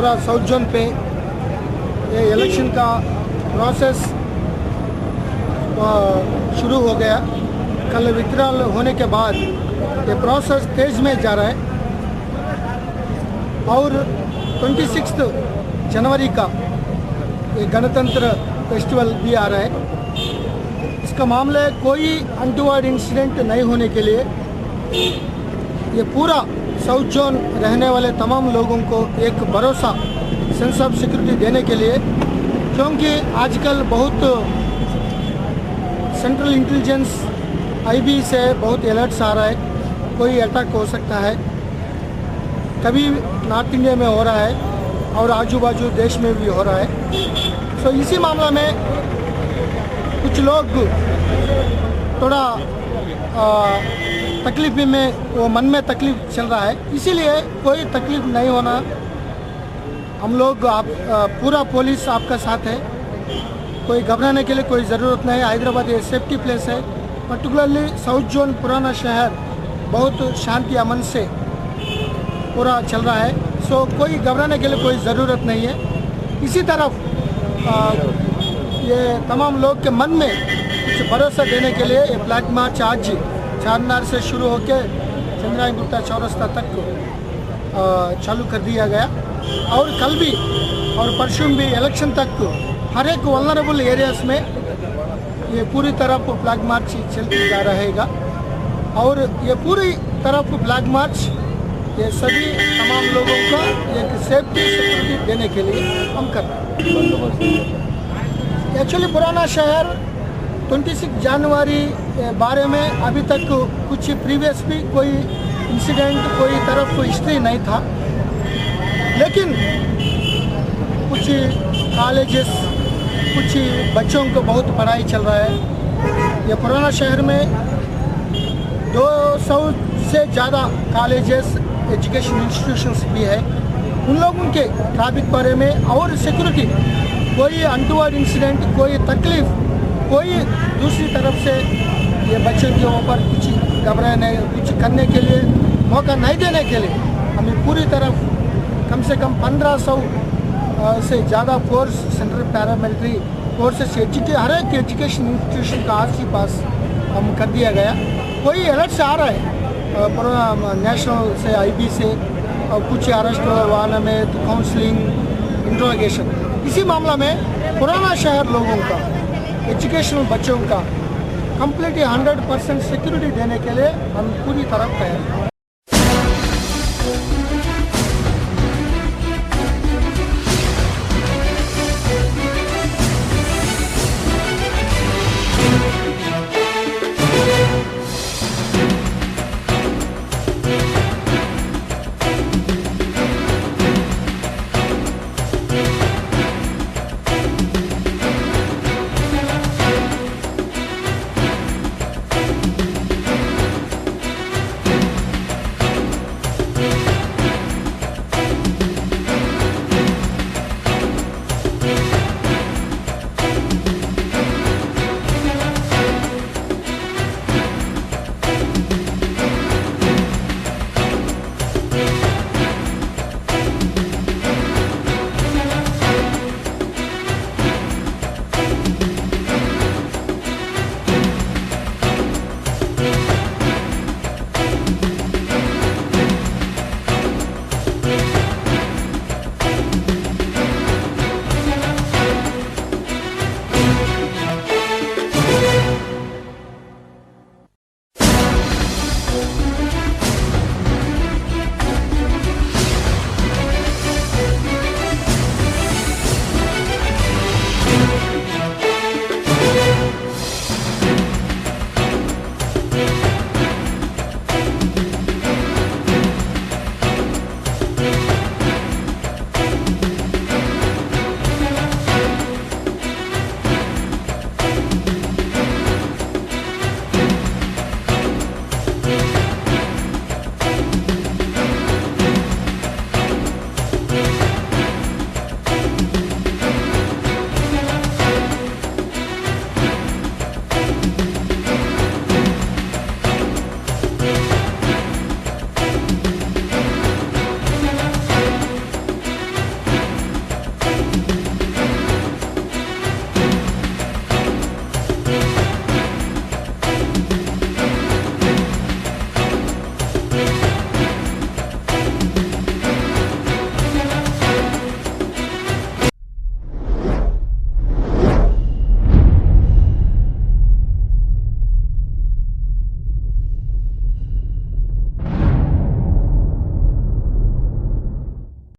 पूरा south zone पे ये इलेक्शन का प्रोसेस शुरू हो गया। कल विड्रॉल होने के बाद ये प्रोसेस तेज में जा रहा है और 26 जनवरी का ये गणतंत्र फेस्टिवल भी आ रहा है। इसका मामले कोई अनटूवर्ड इंसिडेंट नहीं होने के लिए ये पूरा साउथ जोन रहने वाले तमाम लोगों को एक भरोसा, सेंस ऑफ सिक्योरिटी देने के लिए, क्योंकि आजकल बहुत सेंट्रल इंटेलिजेंस आईबी से बहुत अलर्ट्स आ रहा है, कोई अटैक हो सकता है, कभी नॉर्थ इंडिया में हो रहा है और आजू बाजू देश में भी हो रहा है। सो इसी मामला में कुछ लोग थोड़ा तकलीफ में, वो मन में तकलीफ चल रहा है, इसीलिए कोई तकलीफ नहीं होना। हम लोग पूरा पुलिस आपका साथ है, कोई घबराने के लिए कोई ज़रूरत नहीं। हैदराबाद ये सेफ्टी प्लेस है, पर्टिकुलरली साउथ जोन पुराना शहर बहुत शांति अमन से पूरा चल रहा है। सो कोई घबराने के लिए कोई ज़रूरत नहीं है। इसी तरफ ये तमाम लोग के मन में कुछ भरोसा देने के लिए ये फ्लैग मार्च आज चारमीनार से शुरू होकर चंद्रायन गुप्ता चौरस्ता तक चालू कर दिया गया और कल भी और परसों भी इलेक्शन तक हर एक वल्नरेबल एरियाज़ में ये पूरी तरफ फ्लैग मार्च चलती जा रहेगा और ये पूरी तरफ फ्लैग मार्च ये सभी तमाम लोगों का एक सेफ्टी सिक्योरिटी देने के लिए हम कर रहे हैं। एक्चुअली पुराना शहर 26 जनवरी बारे में अभी तक कुछ प्रीवियस भी कोई इंसिडेंट, कोई तरफ हिस्ट्री नहीं था, लेकिन कुछ कॉलेजेस, कुछ बच्चों को बहुत पढ़ाई चल रहा है। ये पुराना शहर में 200 से ज़्यादा कॉलेजेस, एजुकेशन इंस्टीट्यूशंस भी है। उन लोगों के ट्रैफिक बारे में और सिक्योरिटी, कोई अनटूवर्ड इंसिडेंट, कोई तकलीफ, कोई दूसरी तरफ से ये बच्चों के ऊपर कुछ घबराने, कुछ करने के लिए मौका नहीं देने के लिए हमें पूरी तरफ कम से कम 1500 से ज़्यादा फोर्स, सेंट्रल पैरामिलिट्री फोर्सेस, हर एक एजुकेशन इंस्टीट्यूशन का आस पास हम कर दिया गया। कोई अलर्ट आ रहा है नेशनल से, आईबी से, और कुछ अरेस्ट वाला में काउंसलिंग, इंट्रोगेशन। इसी मामला में पुराना शहर लोगों का, एजुकेशनल बच्चों का कंप्लीटली 100% सिक्योरिटी देने के लिए हम पूरी तरफ तैयार हैं।